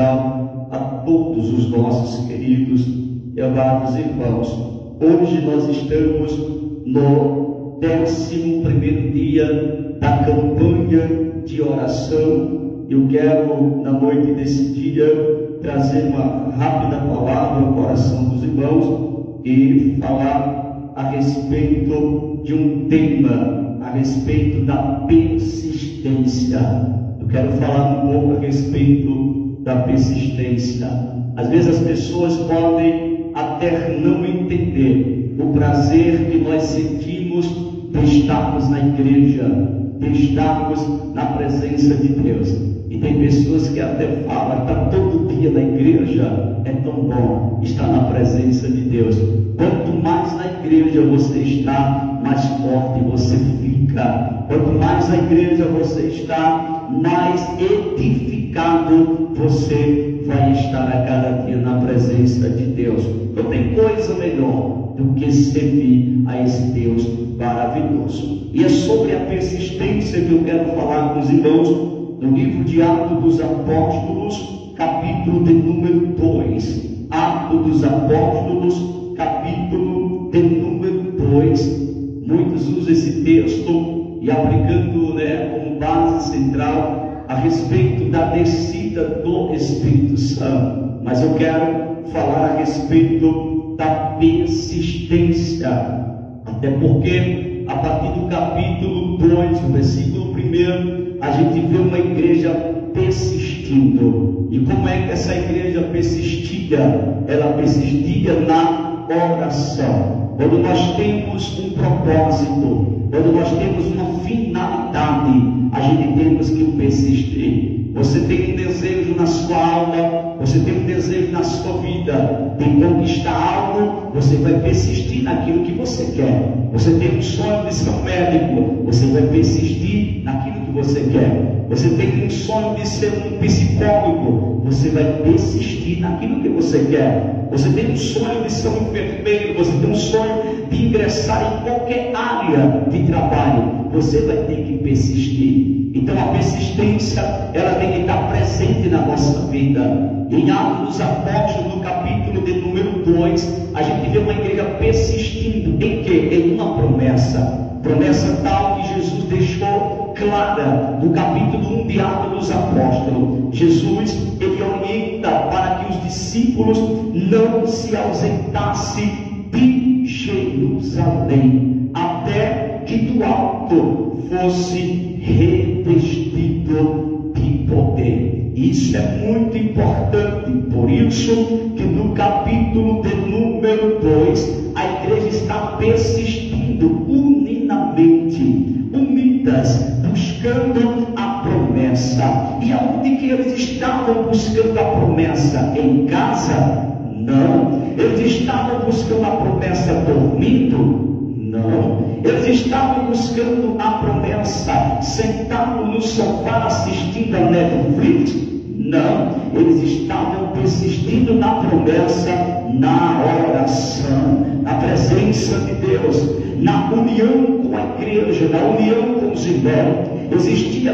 a todos os nossos queridos e amados irmãos. Hoje nós estamos no 11º dia da campanha de oração. Eu quero, na noite desse dia, trazer uma rápida palavra ao coração dos irmãos e falar a respeito de um tema, a respeito da persistência. Eu quero falar um pouco a respeito da persistência. Às vezes as pessoas podem até não entender o prazer que nós sentimos de estarmos na igreja, de estarmos na presença de Deus. E tem pessoas que até falam, está todo dia na igreja, é tão bom estar na presença de Deus. Quanto mais na igreja você está, mais forte você fica. Quanto mais na igreja você está, mais edificado você vai estar a cada dia na presença de Deus. Não tem coisa melhor do que servir a esse Deus maravilhoso. E é sobre a persistência que eu quero falar com os irmãos, no livro de Atos dos Apóstolos, capítulo de número 2. Atos dos Apóstolos, capítulo de número 2. Muitos usam esse texto e aplicando, como base central a respeito da descida do Espírito Santo. Mas eu quero falar a respeito da persistência, até porque a partir do capítulo 2, no versículo 1, a gente vê uma igreja persistindo. E como é que essa igreja persistia? Ela persistia na oração. Quando nós temos um propósito, quando nós temos uma finalidade, a gente temos que persistir. Você tem um desejo na sua alma, você tem um desejo na sua vida de conquistar algo, você vai persistir naquilo que você quer. Você tem um sonho de ser um médico, você vai persistir naquilo que você quer. Você tem um sonho de ser um psicólogo, você vai persistir naquilo que você quer. Você tem um sonho de ser um enfermeiro, você tem um sonho de ingressar em qualquer área de trabalho, você vai ter que persistir. Então a persistência, ela tem que estar presente na nossa vida. Em Atos dos Apóstolos, no capítulo de número 2, a gente vê uma igreja persistindo em quê? Em uma promessa. Promessa tal que Jesus deixou clara no capítulo 1 de Atos dos Apóstolos. Jesus, ele orienta para que os discípulos não se ausentassem de Jerusalém, até que do alto fosse revestido de poder. Isso é muito importante, por isso que no capítulo de número 2, a igreja está persistindo uninamente, unidas, buscando a promessa. E aonde que eles estavam buscando a promessa? Em casa? Não. Eles estavam buscando a promessa dormindo? Não. Eles estavam buscando a promessa sentados no sofá assistindo a Netflix? Não. Eles estavam persistindo na promessa, na oração, na presença de Deus, na união com a igreja, na união com os irmãos. Existia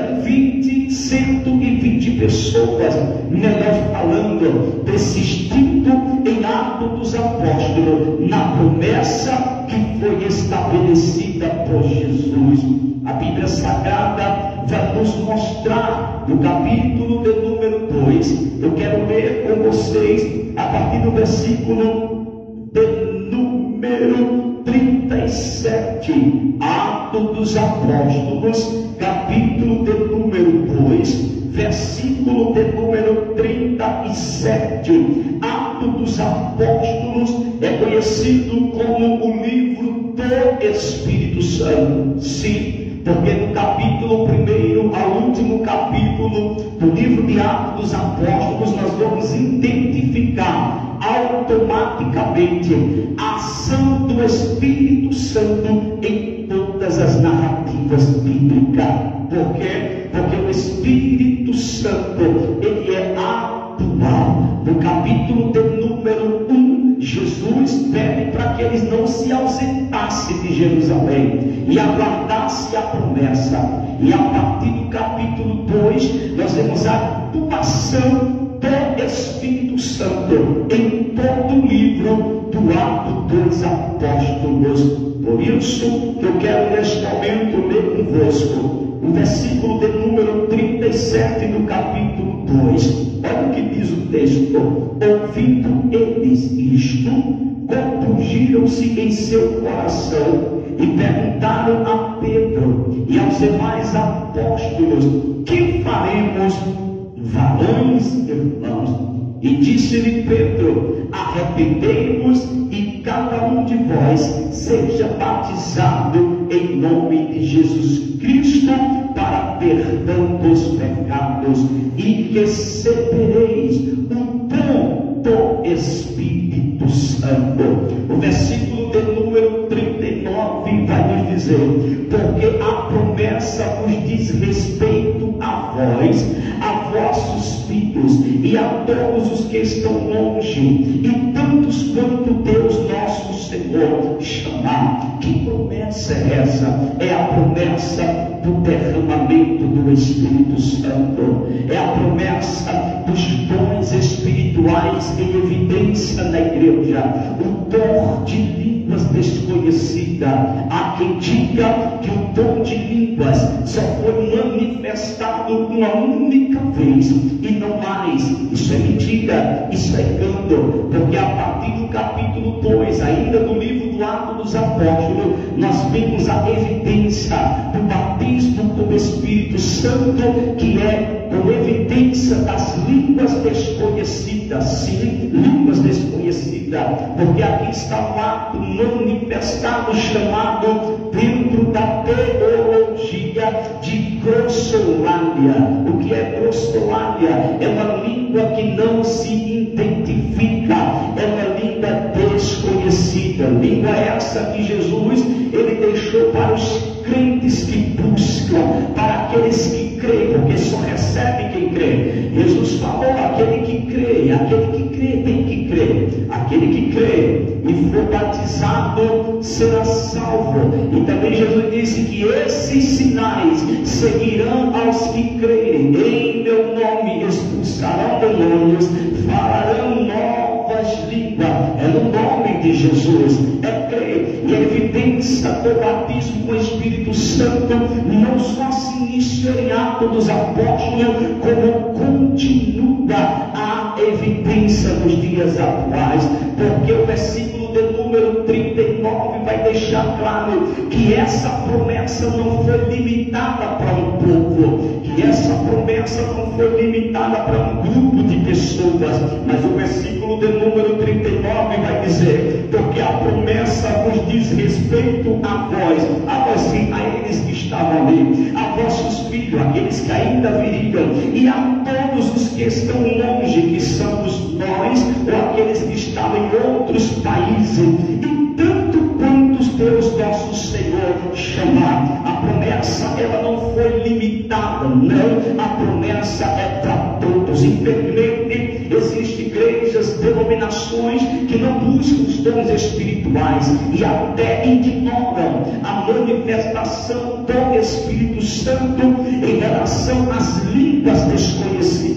120 pessoas, melhor falando, persistindo em Atos dos Apóstolos, na promessa que foi estabelecida por Jesus. A Bíblia Sagrada vai nos mostrar no capítulo de número 2. Eu quero ler com vocês a partir do versículo de número 37. Atos dos Apóstolos, capítulo de número 2, versículo de número 37. Atos dos Apóstolos é conhecido como o livro do Espírito Santo. Sim, porque no capítulo 1 ao último capítulo do livro de Atos dos Apóstolos, nós vamos identificar automaticamente a ação do Espírito Santo em todas as narrativas bíblicas. Por quê? Porque o Espírito Santo, ele é atual. No capítulo de número 1, Jesus pede para que eles não se ausentassem de Jerusalém e aguardassem a promessa. E a partir do capítulo 2, nós vemos a atuação do Santo em todo o livro do Atos dos Apóstolos. Por isso que eu quero neste momento ler convosco o versículo de número 37 do capítulo 2. Olha o que diz o texto: ouvindo eles isto, compungiram-se em seu coração e perguntaram a Pedro e aos demais apóstolos: que faremos, varões irmãos? E disse-lhe Pedro: arrependei-vos e cada um de vós seja batizado em nome de Jesus Cristo para perdão dos pecados, e recebereis o dom do Espírito Santo. O versículo de número 39 vai nos dizer: porque a promessa vos diz respeito a vós, a vossos filhos e a todos os que estão longe, e tantos quanto Deus nosso Senhor chamar. Que promessa é essa? É a promessa do derramamento do Espírito Santo, é a promessa dos dons espirituais em evidência na igreja, o dom de línguas desconhecida. Há quem diga que o dom de línguas só foi manifestado uma única vez e não mais. Isso é mentira, isso é engano, porque a partir do capítulo 2, ainda do livro do Atos dos Apóstolos, nós vemos a evidência do batismo com o Espírito Santo, que é com evidência das línguas desconhecidas. Sim, línguas desconhecidas, porque aqui está um ato manifestado chamado dentro da teologia de grossolália. O que é grossolália? É uma língua que não se identifica, é uma língua desconhecida. Língua essa que Jesus ele deixou para os crentes que buscam, para aqueles que creem, porque só recebe quem crê. Jesus falou: aquele que crê tem que crer. Aquele que crê e for batizado será salvo. E também Jesus disse que esses sinais seguirão aos que crerem. Em meu nome expulsarão demônios, falarão novas línguas. É no nome de Jesus, é crer. E a evidência do batismo com o Espírito Santo não só se inicia em Atos dos Apóstolos, como continua a evidência nos dias atuais, porque o versículo de número 39 vai deixar claro que essa promessa não foi limitada para um povo, que essa promessa não foi limitada para um grupo de pessoas, mas o versículo de número 39 vai dizer: porque a promessa vos diz respeito a vós sim, a eles que estavam ali, a vossos filhos, aqueles que ainda viriam, e a todos os que estão longe, que somos nós, ou aqueles que estavam em outros países, e tanto quantos Deus nosso Senhor chamar. A promessa ela não foi limitada, não, a promessa é para todos. Infelizmente existem igrejas, denominações que não buscam os dons espirituais e até ignoram a manifestação do Espírito Santo em relação às línguas desconhecidas.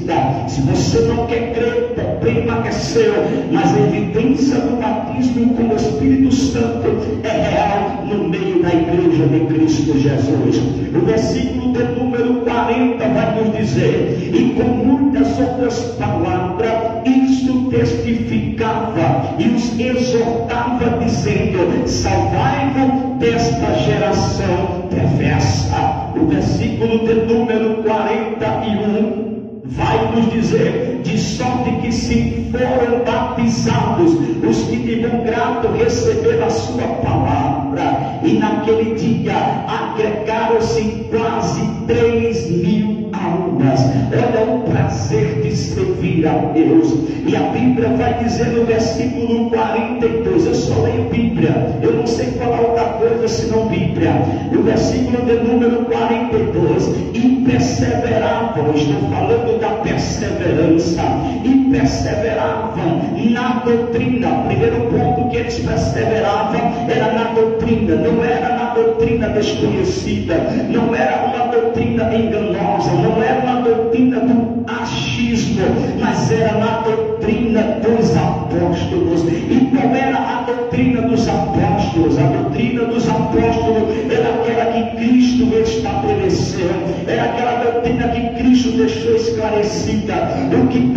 Se você não quer crer, o problema é seu, mas a evidência do batismo com o Espírito Santo é real no meio da igreja de Cristo Jesus. O versículo de número 40 vai nos dizer: e com muitas outras palavras isto testificava e os exortava, dizendo: salvai-vos desta geração perversa. O versículo de número 41 vai nos dizer: de sorte que se foram batizados os que de bom grado receberam a sua palavra, e naquele dia agregaram-se quase 3.000 almas. Olha o prazer de servir a Deus. E a Bíblia vai dizer no versículo 42, eu só leio Bíblia, eu não sei falar outra coisa senão Bíblia. No versículo de número 42, e perseveravam, estou falando da perseverança, e perseveravam na doutrina. O primeiro ponto que eles perseveravam era na doutrina, não era na doutrina desconhecida, não era uma doutrina enganosa, não era uma doutrina do achismo, mas era na doutrina dos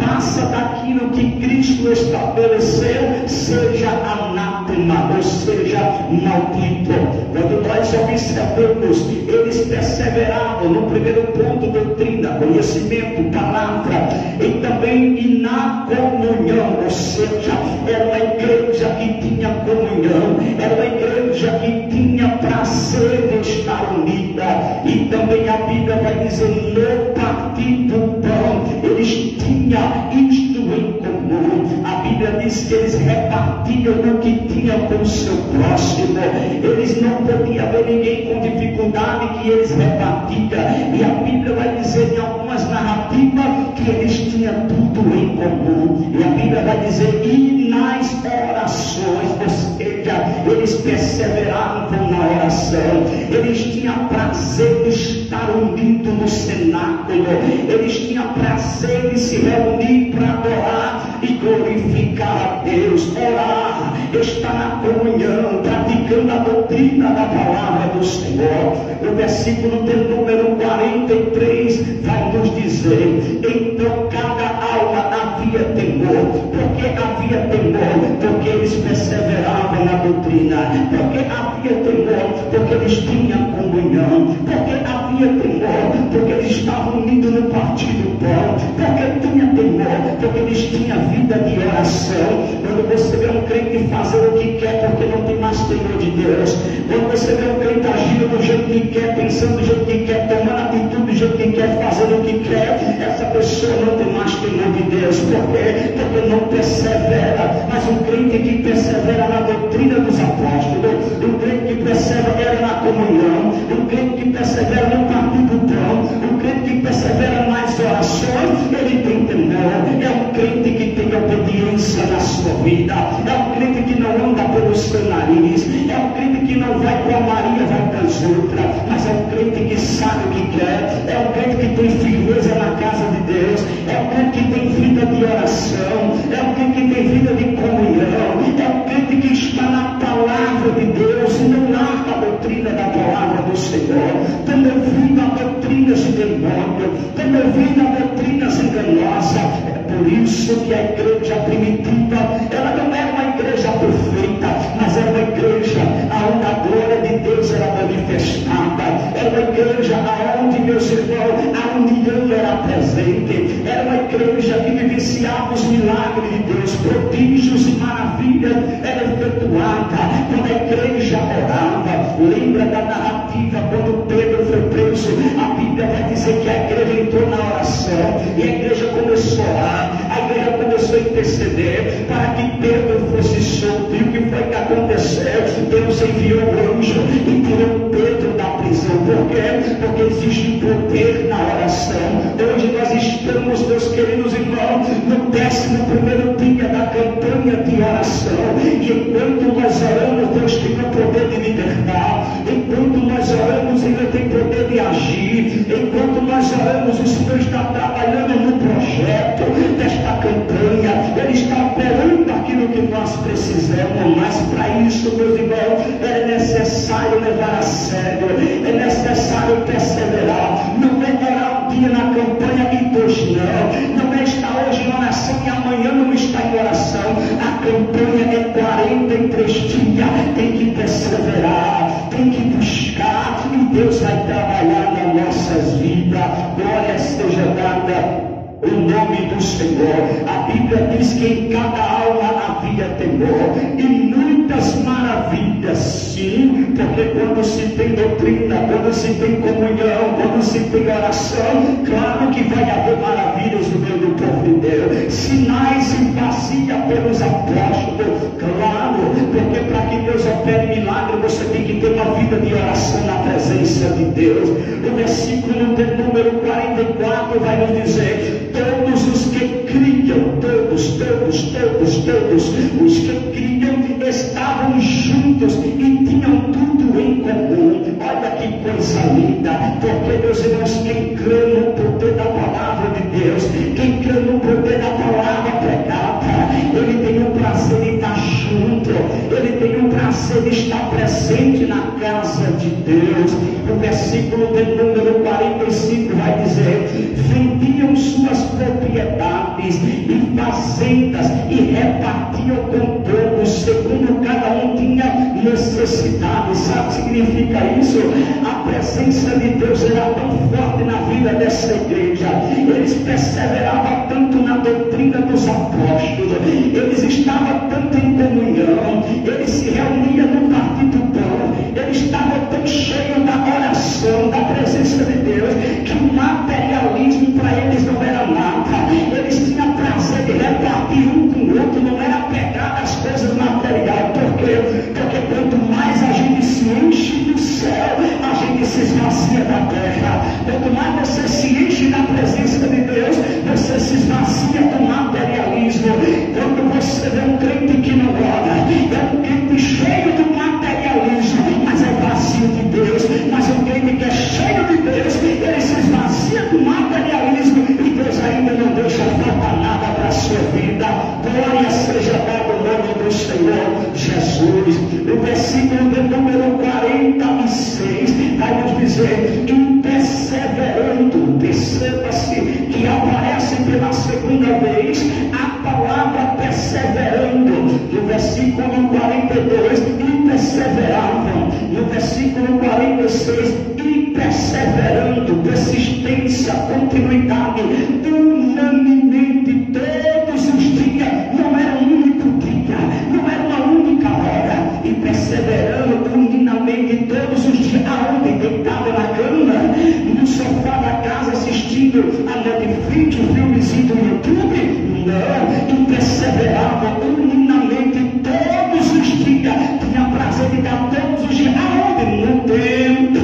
passa daquilo que Cristo estabeleceu, seja anátema, ou seja, maldito. Quando nós observamos, eles perseveravam no primeiro ponto: doutrina, conhecimento, palavra, e também na comunhão, ou seja, era uma igreja que tinha comunhão, era uma igreja que tinha prazer de estar unida. E também a Bíblia vai dizer: no partir do pão, eles tinham isto em comum. A Bíblia diz que eles repartiam o que tinham com o seu próximo. Eles não podiam ver ninguém com dificuldade, que eles repartiam. E a Bíblia vai dizer em algumas narrativas que eles tinham tudo em comum. E a Bíblia vai dizer: e nas orações, ou seja, eles perseveravam na oração. Eles tinham prazer de estar unidos no cenáculo. Eles tinham prazer de se reunir para adorar e glorificar a Deus. Orar, estar na comunhão, praticando a doutrina da palavra do Senhor. O versículo de número 43 vai nos dizer: então cada alma havia temor. Por que havia temor? Porque eles perseveravam na doutrina. Porque havia temor? Porque eles tinham comunhão. Porque havia temor? Porque eles estavam unidos no partir do pão. Porque tinha temor? Porque eles tinham vida de oração. Quando você vê um crente fazer o que quer porque não tem mais temor de Deus, quando você vê um crente agindo do jeito que quer, pensando do jeito que quer, tomando atitude do jeito que quer, fazendo o que quer, essa pessoa não tem mais temor de Deus. Por quê? Porque não persevera. Mas um crente que persevera na doutrina dos apóstolos, um crente que persevera na comunhão, um crente que persevera no partir do pão, um crente que persevera nas orações, ele tem temor. É um crente que tem obediência na sua vida. É um crente que não anda pelo seu nariz. É um crente que não vai com a Maria, vai com as outras. Mas é um crente que sabe o que quer. É um crente que tem firmeza na casa de Deus. É um crente que tem vida de oração. É um crente que tem vida de comunhão. É um crente que está na palavra de Deus e não larga a doutrina da palavra do Senhor. Tendo ouvido a doutrina de demônio, tendo ouvido a doutrina enganosa. É por isso que a igreja primitiva, ela não era uma igreja perfeita, mas era uma igreja onde a glória de Deus era manifestada. Era uma igreja onde, meus irmãos, a união era presente. Era uma igreja que vivenciava os milagres de Deus, prodígios e maravilhas eram efetuadas quando a igreja orava. Lembra da narrativa quando Pedro foi preso? A Bíblia vai dizer que a igreja entrou na oração e a igreja começou a orar. A igreja começou a interceder para que Pedro fosse solto. E o que foi que aconteceu? Deus enviou o anjo e tirou Pedro da prisão. Por quê? Porque existe poder na oração. Hoje nós estamos, meus queridos irmãos, no 11º dia da campanha de oração. E enquanto nós oramos, Deus tem o poder de libertar. Enquanto nós oramos, Ele tem poder de agir. Enquanto nós oramos, o Senhor está trabalhando no projeto desta campanha. Ele está operando aquilo que nós precisamos. Mas para isso, meus irmãos, é necessário levar a sério. É necessário perseverar. Não é orar um dia na campanha e dois não. Não é estar hoje em oração e amanhã não está em oração. A campanha é 43 dias. Tem que perseverar. Tem que buscar. E Deus vai trabalhar nas nossas vidas. Glória seja dada o nome do Senhor. A Bíblia diz que em cada alma havia temor e muitas maravilhas, sim, porque quando se tem doutrina, quando se tem comunhão, quando se tem oração, claro que vai haver maravilhas no meio do povo de Deus, sinais e fazia pelos apóstolos, claro, porque para que Deus opere milagre, você tem que ter uma vida de oração na presença de Deus. O versículo de número 44 vai nos dizer: todos os que criam, todos, os que criam estavam juntos e tinham tudo em comum. Olha que coisa linda, porque, meus irmãos, quem crê no poder da palavra de Deus, quem crê no poder da palavra pregada, ele tem o prazer de estar junto, ele tem o prazer de estar presente na casa de Deus. O versículo de número 45 vai dizer: vendiam suas propriedades e fazendas, e repartiam com todos, segundo cada um tinha necessidade. Sabe o que significa isso? A presença de Deus era tão forte na vida dessa igreja, eles perseveravam tanto na doutrina dos apóstolos, eles estavam tanto em comunhão, eles se reuniam no partir do pão, eles estavam tão cheios da oração, da presença de Deus, que o materialismo para eles não era nada. Eles tinham prazer de repartir um com o outro, não era pegar as coisas materiais. Por quê? Porque quanto mais a gente se enche do céu, a gente se esvazia da terra. Quanto mais você se enche da presença de Deus, você se esvazia do materialismo. Quando você vê um crente que não ora, é um crente cheio do materialismo, mas é vazio de Deus. Mas um crente que é cheio de Deus, ele se esvazia do materialismo, e Deus ainda não deixa faltar nada para a sua vida. Glória seja dada o nome do Senhor Jesus. O versículo de número 46 vai nos dizer: e perseverando, perceba-se que aparece pela segunda vez a palavra perseverando. No versículo 42, e perseveravam. No versículo 46, e perseverando, persistência, continuidade, unanimemente, todos os dias, não era um único dia, não era uma única hora, e perseverando unanimemente todos os dias, aonde? Deitado na cama, no sofá da casa, assistindo a Netflix, o filmezinho do YouTube? Não, e perseveravam unanimemente todos os dias, tinha prazer de dar todos os dias, aonde? No templo,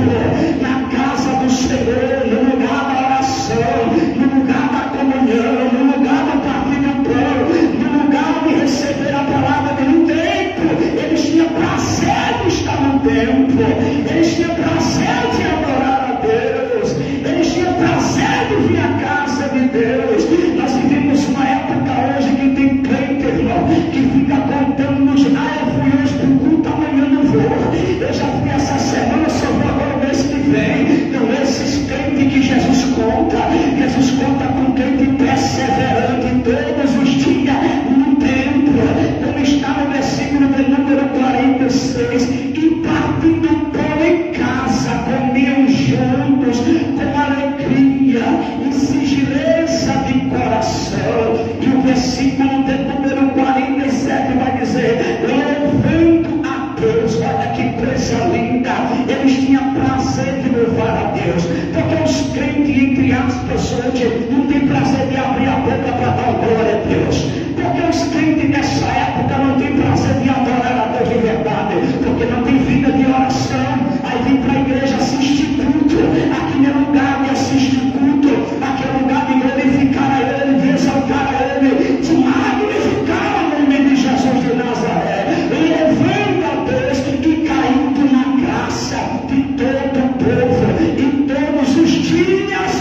na casa do Senhor, no lugar da oração, no lugar da comunhão, no lugar do partir do pão, no lugar de receber a palavra do templo. Eles tinham prazer de estar no templo, eles tinham prazer de adorar a Deus, eles tinham prazer de vir à casa de Deus. Nós vivemos uma época hoje que tem crente, irmão, que fica contando-nos: eu fui hoje para o culto, amanhã não vou, eu já fui essa semana, só vou agora o mês que vem. Então esses crentes que Jesus conta com crente perseverante todos os dias no templo, como está no versículo de número 46, e partindo pão em casa, comiam juntos com alegria e sigileza de coração. E o versículo de número 47 vai dizer: louvando a Deus. Olha que coisa linda, eles tinham prazer de louvar a Deus, porque os crentes, entre aspas, hoje não tem prazer de abrir a boca para dar glória a Deus, porque os crentes dessa época não tem prazer de adorar a Deus de verdade, porque não tem vida de oração. Aí vem para a igreja assistir culto, aqui não é lugar de assistir culto, aqui é lugar de glorificar a Ele, de exaltar a Ele, de magnificar o nome de Jesus de Nazaré, louvando a Deus e caindo na graça de todo o povo. E todos os dias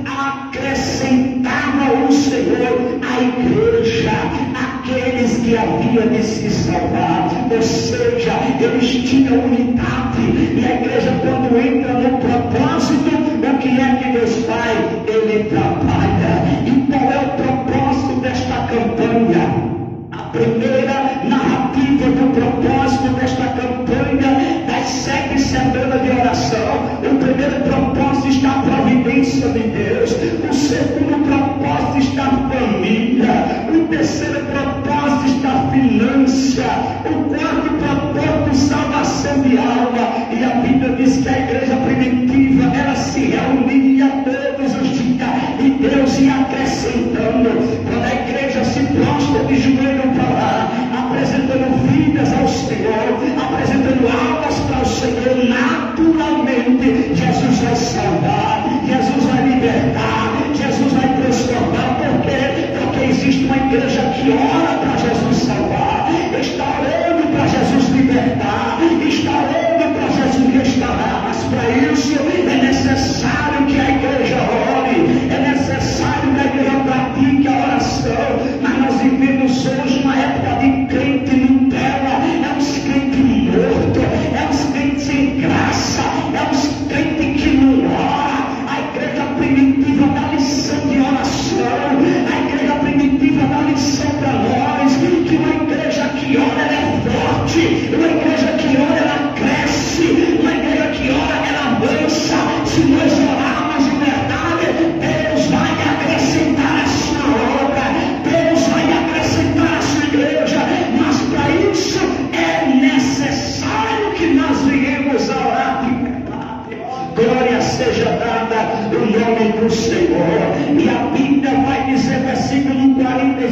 acrescentava o Senhor à igreja aqueles que havia de se salvar. Ou seja, eles tinham unidade, e a igreja, quando entra no propósito, o que é que Deus faz? Ele trabalha. E qual é o propósito desta campanha? A primeira narrativa do propósito desta campanha das 7 semanas de oração: o primeiro propósito está a providência de Deus, o segundo propósito está a família, o terceiro propósito está a finança, o quarto propósito, salvação de alma. E a Bíblia diz que a igreja primitiva, ela se reunia todos os dias, e Deus ia acrescentando. Quando a igreja se prostra de joelho para lá, apresentando vidas ao Senhor, apresentando almas para o Senhor, naturalmente Jesus vai salvar, Jesus vai libertar, Jesus vai transformar. Por quê? Porque existe uma igreja que ora para Jesus salvar, está orando para Jesus libertar, está orando para Jesus restaurar. Mas para isso é necessário que a igreja ore, é necessário que a igreja pratique a oração. Mas nós vivemos hoje uma época de crente Nutella, é uns crentes mortos, é uns crentes sem graça, é uns crentes que não oram. A igreja primitiva da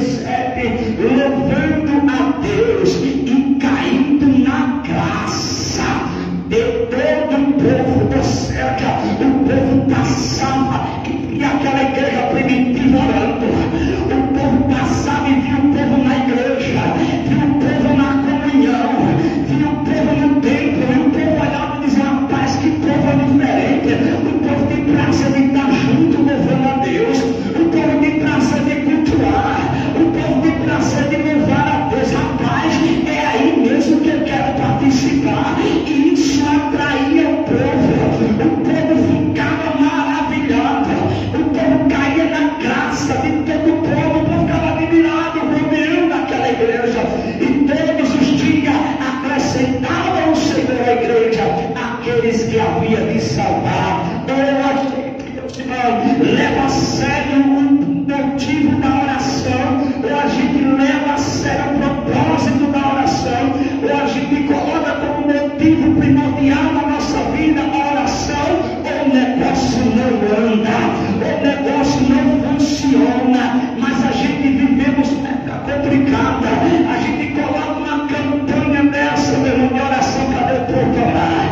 27, louvando a Deus e caindo na graça de todo o povo, ou seja, o povo passava e aquela igreja primitiva orando, o povo passava e via o povo na igreja, via o povo na comunhão, via o povo no templo, e o povo olhava e dizia: rapaz, que povo diferente, o povo tem prazer de estar junto louvando a Deus, o povo tem prazer de cultuar, o povo tem prazer de louvar a Deus. Rapaz, é aí mesmo que eu quero participar. E isso atraía o povo ficava maravilhado, o povo caía na graça de todo o povo ficava admirado, rodeando aquela igreja, e todos os dias acrescentavam o Senhor à igreja aqueles que havia de salvar. Leva a sério o motivo da oração, ou a gente leva a sério o propósito da oração, ou a gente coloca como motivo primordial na nossa vida a oração, ou o negócio não anda, ou o negócio não funciona, mas a gente vivemos época complicada, a gente coloca uma campanha dessa, meu irmão, de oração para o povo orar,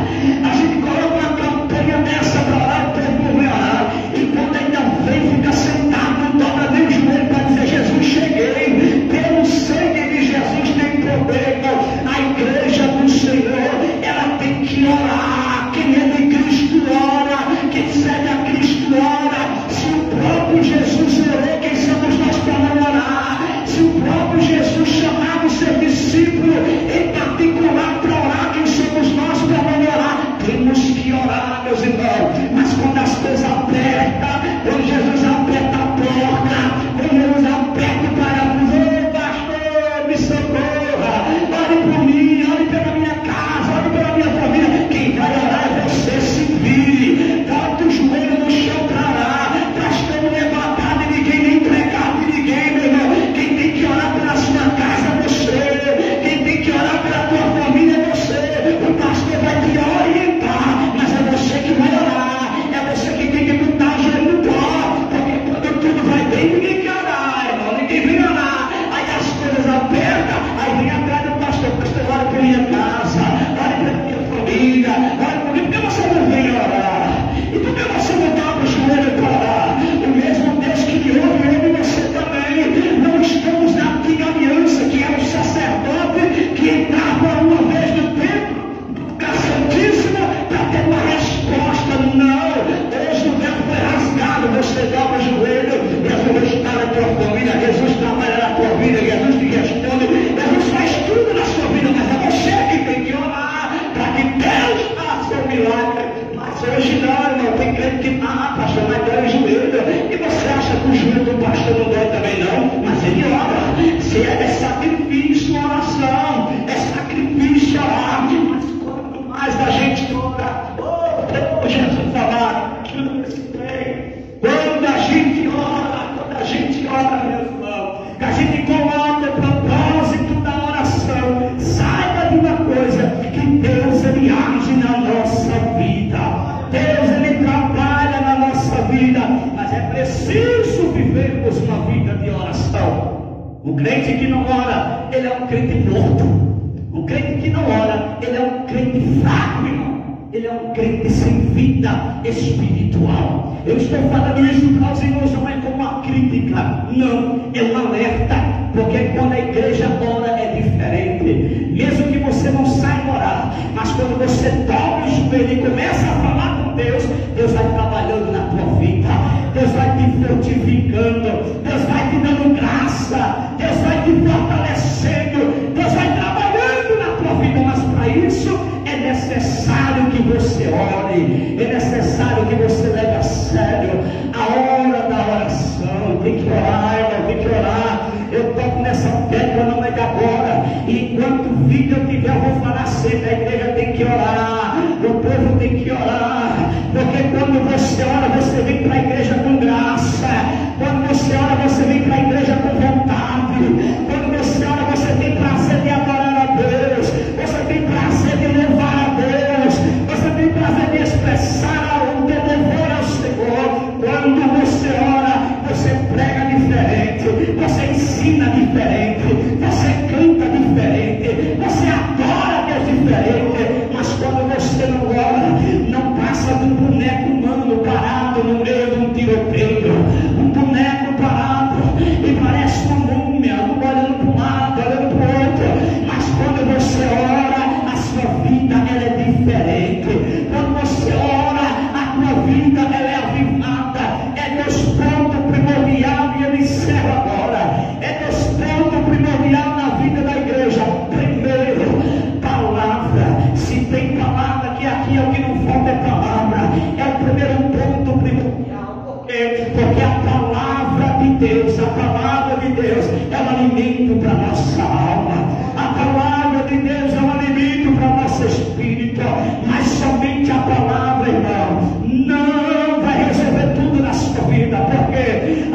a gente coloca uma campanha dessa para orar, o povo vai orar, e quando ainda vem, fica sentado, não dobra nem o joelho para dizer: Jesus, cheguei, pelo sangue de Jesus tem poder. A igreja do Senhor, ela tem que orar. Quem é de Cristo ora, quem serve a Cristo ora. Se o próprio Jesus orou, quem somos nós para não orar? Se o próprio Jesus chamava o seu discípulo em particular para orar, quem somos nós para não orar? Temos que orar, meus irmãos. Mas quando as coisas apertam, quando Jesus aperta a porta, quando Jesus aperta o parafuso: pastor, me socorra, ore por mim, ore pela minha casa, ore pela minha família. Quem vai orar é você. Se vire, bota o joelho no chão para orar. Pastor, não é batata de ninguém, nem empregado de ninguém, meu irmão. Quem tem que orar pela sua casa é você, quem tem que orar pela tua família é você. O pastor vai te orientar, mas é você que vai orar, é você que tem que botar o joelho no pó, porque quando tudo vai bem, ninguém quer orar, irmão, ninguém vem orar. Aí as coisas apertam, aí vem atrás do pastor: pastor, ore por minha casa, ore pela minha família, ore por mim. Por que você não vem orar? E por que você não dobra o joelho para orar? O mesmo Deus que me ouve, ouve você também. Não estamos na antiga aliança, que era o sacerdote que entrava uma vez no templo, Santíssimo, para ter uma resposta. Não, hoje o véu foi rasgado, você dobra o joelho, Jesus está na tua família, Jesus trabalha na tua vida, Jesus te responde, Jesus faz tudo na sua vida, mas é você que tem que orar para que Deus faça o milagre. Mas hoje não, irmão, tem crente que pastor, mas dói o joelho, e você acha que o joelho do pastor não dói também não? Mas ele ora. Se é sacrifício a oração, é sacrifício orar. Mas quanto mais a gente ora, oh Jesus amado, quando a gente ora, meu irmão, que a gente coloca o propósito da oração, saiba de uma coisa, que Deus ele age na nossa vida, Deus ele trabalha na nossa vida, mas é preciso vivermos uma vida de oração. O crente que não ora, ele é um crente morto. O crente que não ora, ele é um crente fraco, irmão. Ele é um crente sem vida espiritual. Eu estou falando isso para os irmãos, não é como uma crítica, não, é um alerta, porque quando a igreja ora é diferente. Mesmo que você não saiba orar, mas quando você dobra o joelho e começa a falar com Deus, Deus vai trabalhando na tua vida, Deus vai te fortificando, Deus vai te dando graça, Deus vai te fortalecendo, Deus vai trabalhando na tua vida. Mas para isso é necessário que você ore, é necessário que você leve a sério a hora da oração. Tem que orar, irmão, tem que orar. Eu toco nessa tecla, não é de agora. Enquanto vida eu tiver, eu vou falar sempre: a igreja tem que orar, o povo tem que orar, porque quando você ora, você vem para a igreja com graça. Quando você ora, você vem para a igreja com vontade. Quando você ora, você tem prazer de adorar a Deus, você tem prazer de louvar a Deus, você tem prazer de expressar o teu louvor ao Senhor. Quando você ora, você prega diferente. diferente, você canta diferente, você adora Deus diferente, mas quando você não ora, não passa de um boneco humano parado no meio de um tiroteio, um boneco parado e parece uma múmia, olhando para um lado, olhando para o outro. Mas quando você ora, a sua vida ela é diferente. Quando você ora, a tua vida ela é avivada. É Deus ponto primordial, e ele encerra agora. É Deus ponto primordial na vida da igreja. Primeiro, palavra. Se tem palavra, que aqui é o que não falta, é palavra. É o primeiro ponto primordial. Por quê? Porque a palavra de Deus, é um alimento para a nossa alma. A palavra de Deus é um alimento para o nosso espírito. Mas somente a palavra, irmão, não vai resolver tudo na sua vida. Porque,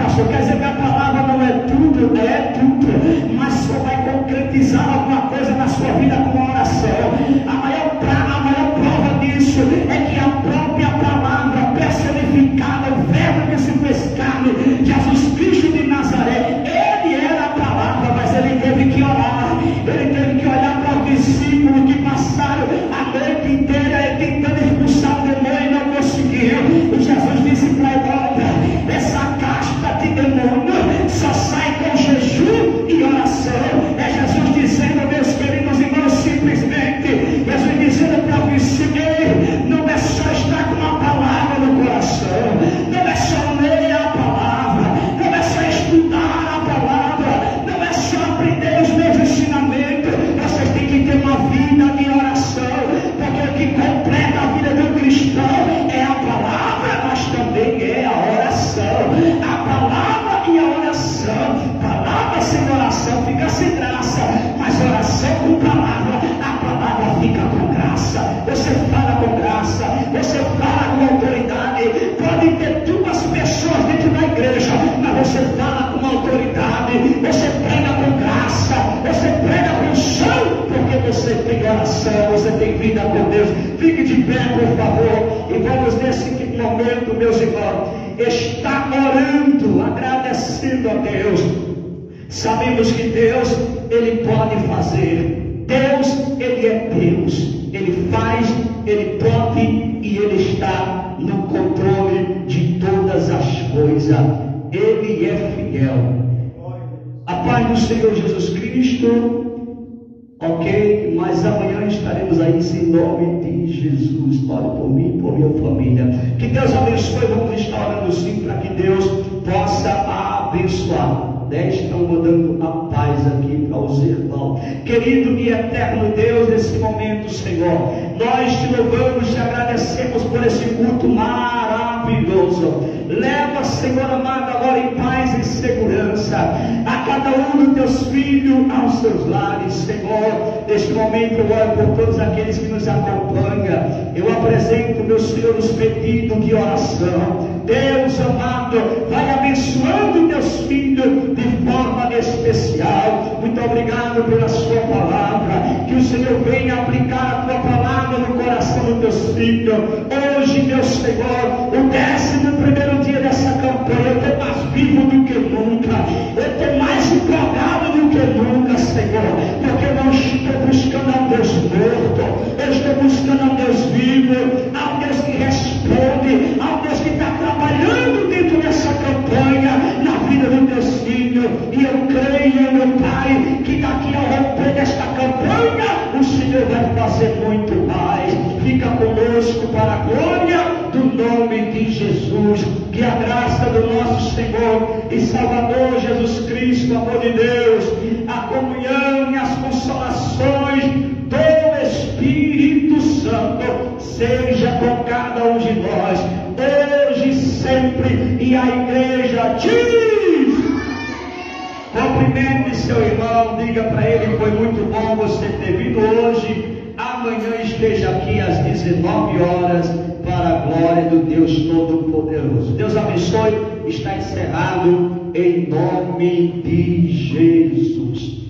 pastor, quer dizer que a palavra não é tudo? É tudo. Mas só vai concretizar alguma coisa na sua vida com a oração. A maior prova disso é que a própria palavra personificada, o verbo que se fez carne, Jesus Cristo de Nazaré, ele era a palavra, mas ele teve que orar, ele teve que olhar para o discípulo que passaram a noite inteira tentando expulsar o demônio e não conseguiu. E Jesus disse para ele: olha, essa casta de demônio só sai com jejum e oração. É Jesus dizendo, meus queridos irmãos, simplesmente Jesus dizendo para o discípulo: não é só estar com uma palavra no coração, não é só ler a palavra, não é só estudar a palavra, não é só aprender os meus ensinamentos. Vocês têm que ter uma vida de oração, porque o que completa a vida do cristão é a palavra, mas também é a oração. A palavra e a oração. Palavra sem oração fica sem graça, mas oração com palavra, a palavra fica com graça. Você fala com graça, você fala com autoridade. Pode ter duas pessoas dentro da igreja, mas você fala com autoridade, você prega com graça, você prega com chão, porque você tem oração, você tem vida com Deus. Fique de pé, por favor, e vamos nesse momento, meus irmãos, estar orando, agradecendo a Deus. Sabemos que Deus, ele pode fazer. Deus, ele é Deus. Ele faz, ele pode e ele está no controle de todas as coisas. Ele é fiel. A paz do Senhor Jesus Cristo. Ok, mas amanhã estaremos aí em nome de Jesus. Ore por mim e por minha família. Que Deus abençoe. Vamos estar orando sim para que Deus possa abençoar. Estão mandando a paz aqui para os irmãos. Querido e eterno Deus, nesse momento, Senhor, nós te louvamos e agradecemos por esse culto maravilhoso. Leva, Senhor amado, agora em paz e segurança a cada um dos teus filhos aos seus lares, Senhor. Neste momento eu oro por todos aqueles que nos acompanham. Eu apresento, meu Senhor, os pedidos de oração. Deus amado, vai abençoando teus filhos de forma especial. Muito obrigado pela sua palavra. Que o Senhor venha aplicar a tua palavra no coração dos teus filhos. Hoje, meu Senhor, o 11º dia dessa campanha, eu estou mais vivo do que nunca. Eu estou mais empolgado do que nunca, Senhor. Porque eu não estou buscando a Deus morto. Eu estou buscando a Deus vivo. A Deus que responde. A Deus que está trabalhando dentro dessa campanha, na vida dos teus filhos. E eu creio, meu Pai, que daqui ao romper desta campanha, o Senhor vai fazer muito mais. Fica conosco para a glória do nome de Jesus. Que a graça do nosso Senhor e Salvador Jesus Cristo, amor de Deus, a comunhão e as consolações do Espírito Santo seja com cada um de nós, hoje e sempre. E a igreja diz: cumprimente seu irmão, diga para ele: foi muito bom você ter vindo hoje. Amanhã esteja aqui às 19 horas para a glória do Deus Todo-Poderoso. Deus abençoe. Está encerrado em nome de Jesus.